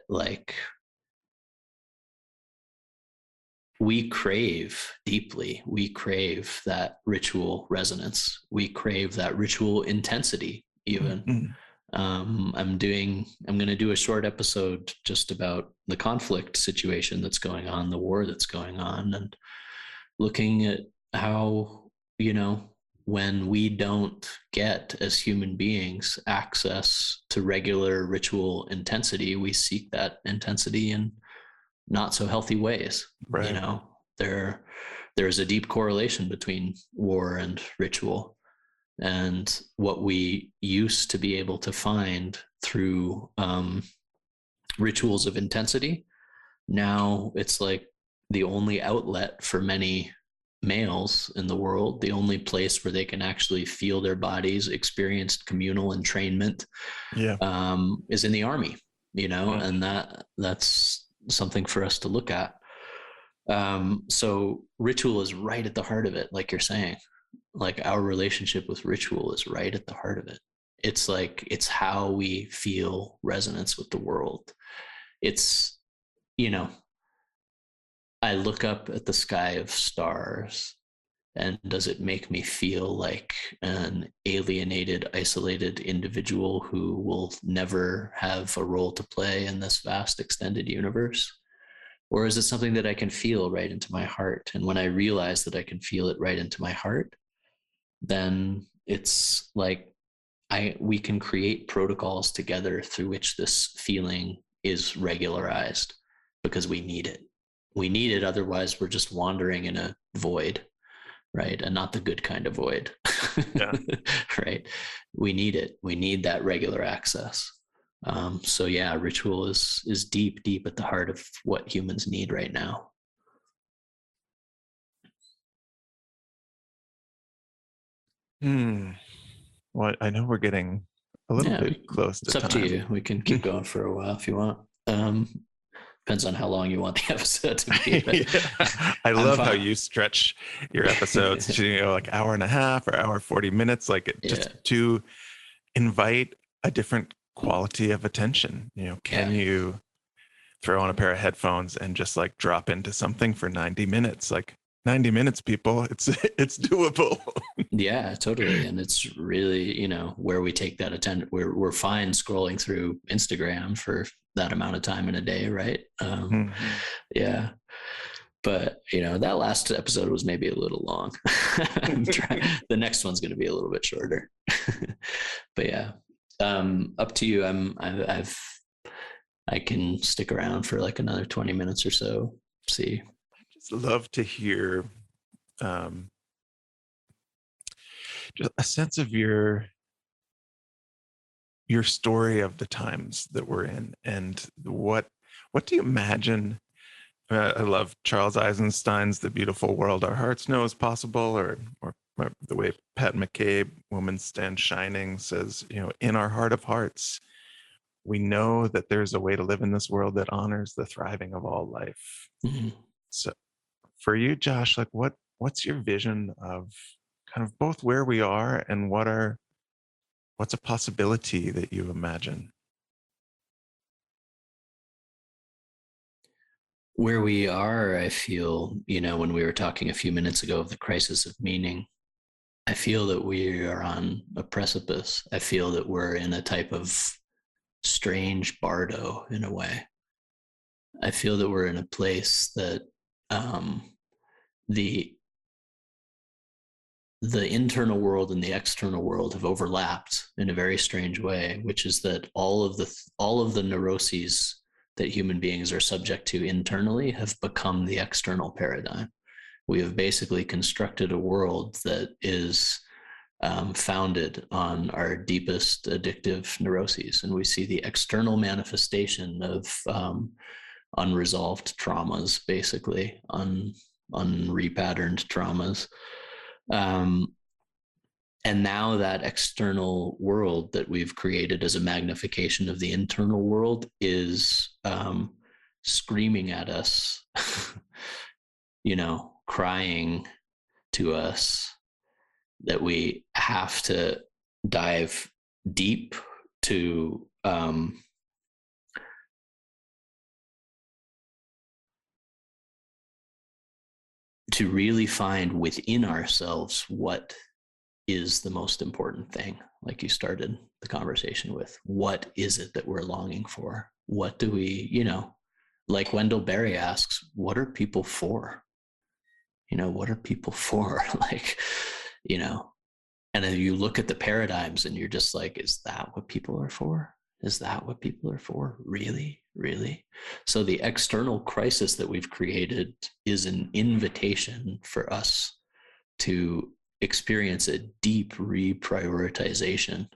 we crave deeply, we crave that ritual resonance, we crave that ritual intensity even. Mm-hmm. I'm going to do a short episode just about the conflict situation that's going on, the war that's going on, and looking at how, when we don't get, as human beings, access to regular ritual intensity, we seek that intensity in not so healthy ways. Right. There's a deep correlation between war and ritual, and what we used to be able to find through rituals of intensity, now it's like the only outlet for many males in the world, the only place where they can actually feel their bodies, experience communal entrainment, is in the army, and that's something for us to look at. So ritual is right at the heart of it, like you're saying. Like our relationship with ritual is right at the heart of it. It's how we feel resonance with the world. It's, I look up at the sky of stars, and does it make me feel like an alienated, isolated individual who will never have a role to play in this vast extended universe? Or is it something that I can feel right into my heart? And when I realize that I can feel it right into my heart, then it's like we can create protocols together through which this feeling is regularized, because we need it. We need it, otherwise we're just wandering in a void, right? And not the good kind of void. Yeah. Right? We need it. We need that regular access. So yeah, ritual is deep, deep at the heart of what humans need right now. Well, I know we're getting a little Yeah, bit close to it's up to time. you. We can keep going for a while if you want. Depends on how long you want the episode to be, but Yeah. I I'm love how fine. you stretch your episodes to, like hour and a half or hour 40 minutes, like Yeah, just to invite a different quality of attention. Can yeah, you throw on a pair of headphones and just like drop into something for 90 minutes? Like 90 minutes, people, it's doable. yeah, totally. And it's really, where we take that attention. We're fine scrolling through Instagram for that amount of time in a day, right? Mhm. Yeah. But that last episode was maybe a little long. The next one's going to be a little bit shorter. But yeah, up to you. I can stick around for like another 20 minutes or so. See. I just love to hear um, just a sense of your story of the times that we're in, and what do you imagine? I love Charles Eisenstein's "The Beautiful World Our Hearts Know Is Possible," or the way Pat McCabe, "Woman Stand Shining," says, in our heart of hearts, we know that there's a way to live in this world that honors the thriving of all life. Mhm. So, for you, Josh, like what's your vision of kind of both where we are and what's a possibility that you imagine? Where we are, I feel, when we were talking a few minutes ago of the crisis of meaning, I feel that we are on a precipice. I feel that we're in a type of strange bardo in a way. I feel that we're in a place that um, the the internal world and the external world have overlapped in a very strange way, which is that all of the neuroses that human beings are subject to internally have become the external paradigm. We have basically constructed a world that is founded on our deepest addictive neuroses, and we see the external manifestation of unresolved traumas, basically unrepatterned traumas. Um, and now that external world that we've created as a magnification of the internal world is screaming at us, crying to us that we have to dive deep to really find within ourselves what is the most important thing, like you started the conversation with. What is it that we're longing for? What do we, like Wendell Berry asks, what are people for? What are people for? Like, and then you look at the paradigms and you're just like, is that what people are for? Is that what people are for? Really? Really? So the external crisis that we've created is an invitation for us to experience a deep reprioritization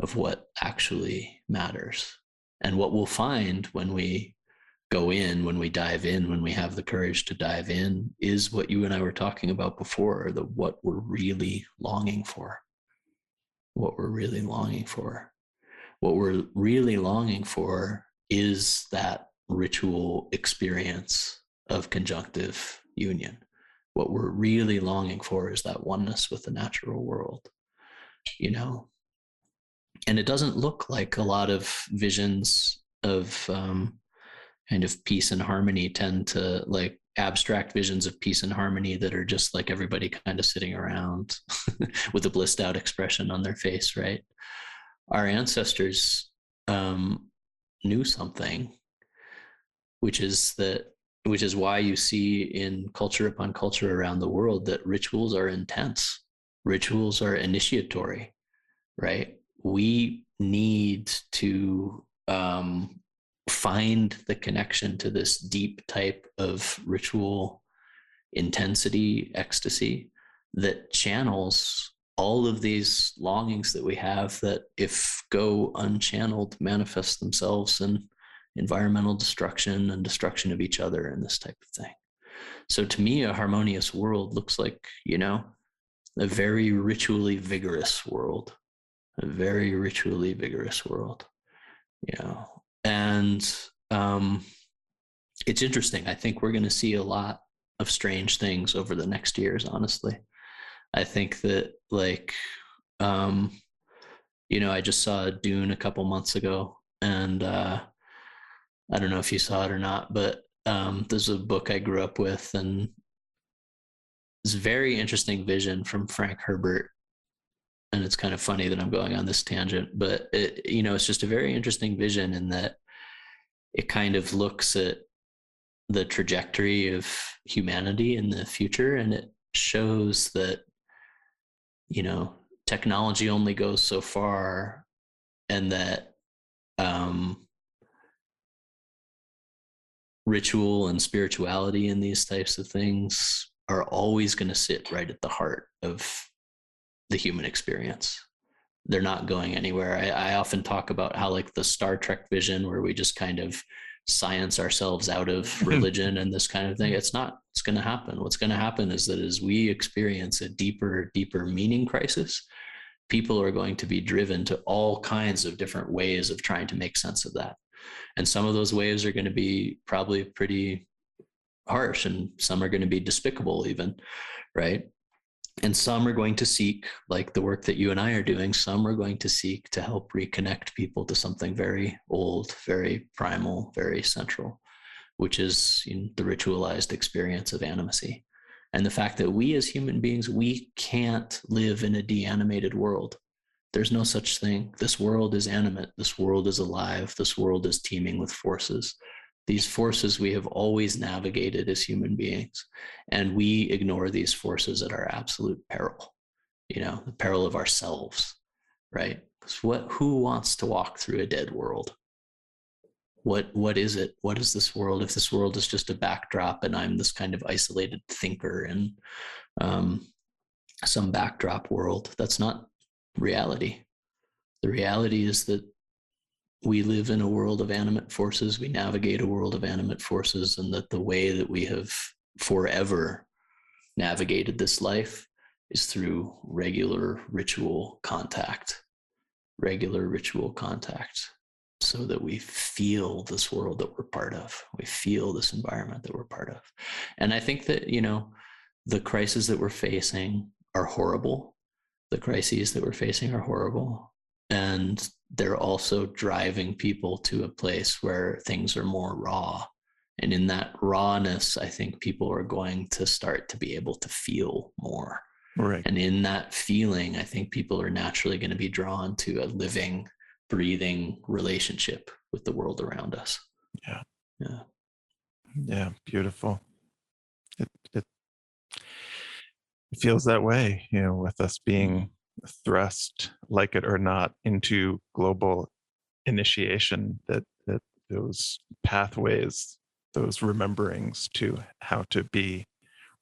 of what actually matters. And what we'll find when we go in, when we dive in, when we have the courage to dive in, is what you and I were talking about before, what we're really longing for. What we're really longing for. What we're really longing for is that ritual experience of conjunctive union. What we're really longing for is that oneness with the natural world, you know? And it doesn't look like a lot of visions of kind of peace and harmony tend to, like, abstract visions of peace and harmony that are just like everybody kind of sitting around with a blissed out expression on their face, right? Our ancestors knew something, which is that which is why you see in culture upon culture around the world that rituals are intense, rituals are initiatory, right? We need to find the connection to this deep type of ritual intensity, ecstasy that channels all of these longings that we have that, if go unchanneled, manifest themselves in environmental destruction and destruction of each other and this type of thing. So to me, a harmonious world looks like, a very ritually vigorous world, a very ritually vigorous world, and it's interesting. I think we're going to see a lot of strange things over the next years, honestly. I think that, like, I just saw Dune a couple months ago, and I don't know if you saw it or not, but there's a book I grew up with, and it's a very interesting vision from Frank Herbert. And it's kind of funny that I'm going on this tangent, but it's just a very interesting vision in that it kind of looks at the trajectory of humanity in the future, and it shows that technology only goes so far, and that ritual and spirituality and these types of things are always going to sit right at the heart of the human experience. They're not going anywhere. I often talk about how, like, the Star Trek vision, where we just kind of science ourselves out of religion and this kind of thing. It's going to happen. What's going to happen is that as we experience a deeper meaning crisis, people are going to be driven to all kinds of different ways of trying to make sense of that. And some of those ways are going to be probably pretty harsh, and some are going to be despicable even, right? And some are going to seek, like the work that you and I are doing, some are going to seek to help reconnect people to something very old, very primal, very central, which is the ritualized experience of animacy. And the fact that we as human beings, we can't live in a de-animated world. There's no such thing. This world is animate. This world is alive. This world is teeming with forces. These forces we have always navigated as human beings, and we ignore these forces at our absolute peril, the peril of ourselves, right? Because who wants to walk through a dead world? What is it? What is this world? If this world is just a backdrop and I'm this kind of isolated thinker in some backdrop world, that's not reality. The reality is that we live in a world of animate forces, we navigate a world of animate forces, and that the way that we have forever navigated this life is through regular ritual contact, so that we feel this world that we're part of. We feel this environment that we're part of. And I think that, the crises that we're facing are horrible. The crises that we're facing are horrible. And they're also driving people to a place where things are more raw. And in that rawness, I think people are going to start to be able to feel more. Right. And in that feeling, I think people are naturally going to be drawn to a living, breathing relationship with the world around us. Yeah. Beautiful. It feels that way, with us being thrust, like it or not, into global initiation, that those pathways, those rememberings to how to be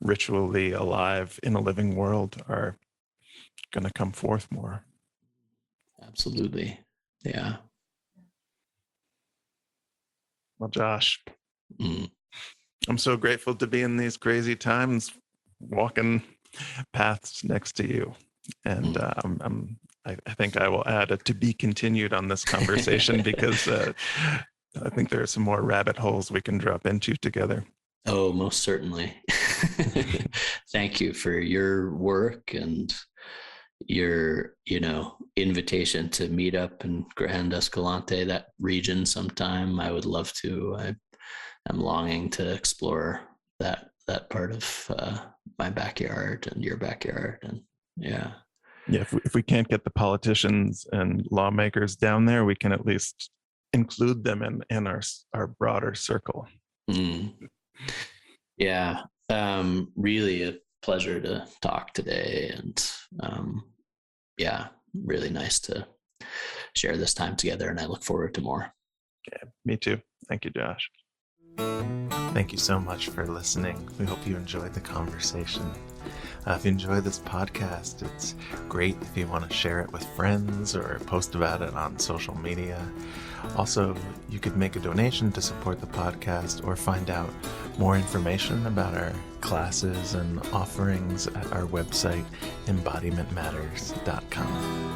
ritually alive in a living world are going to come forth more. Absolutely. Yeah. Well, Josh, I'm so grateful to be in these crazy times, walking paths next to you. And I think I will add a to be continued on this conversation because I think there are some more rabbit holes we can drop into together. Oh, most certainly. Thank you for your work and your, invitation to meet up in Grand Escalante, that region sometime. I would love to. I'm longing to explore that part of my backyard and your backyard. And yeah, if we can't get the politicians and lawmakers down there, we can at least include them in our broader circle. Yeah, really a pleasure to talk today. And yeah, really nice to share this time together, and I look forward to more. Yeah, me too. Thank you, Josh. Thank you so much for listening. We hope you enjoyed the conversation. If you enjoy this podcast, it's great if you want to share it with friends or post about it on social media. Also, you could make a donation to support the podcast or find out more information about our classes and offerings at our website, embodimentmatters.com.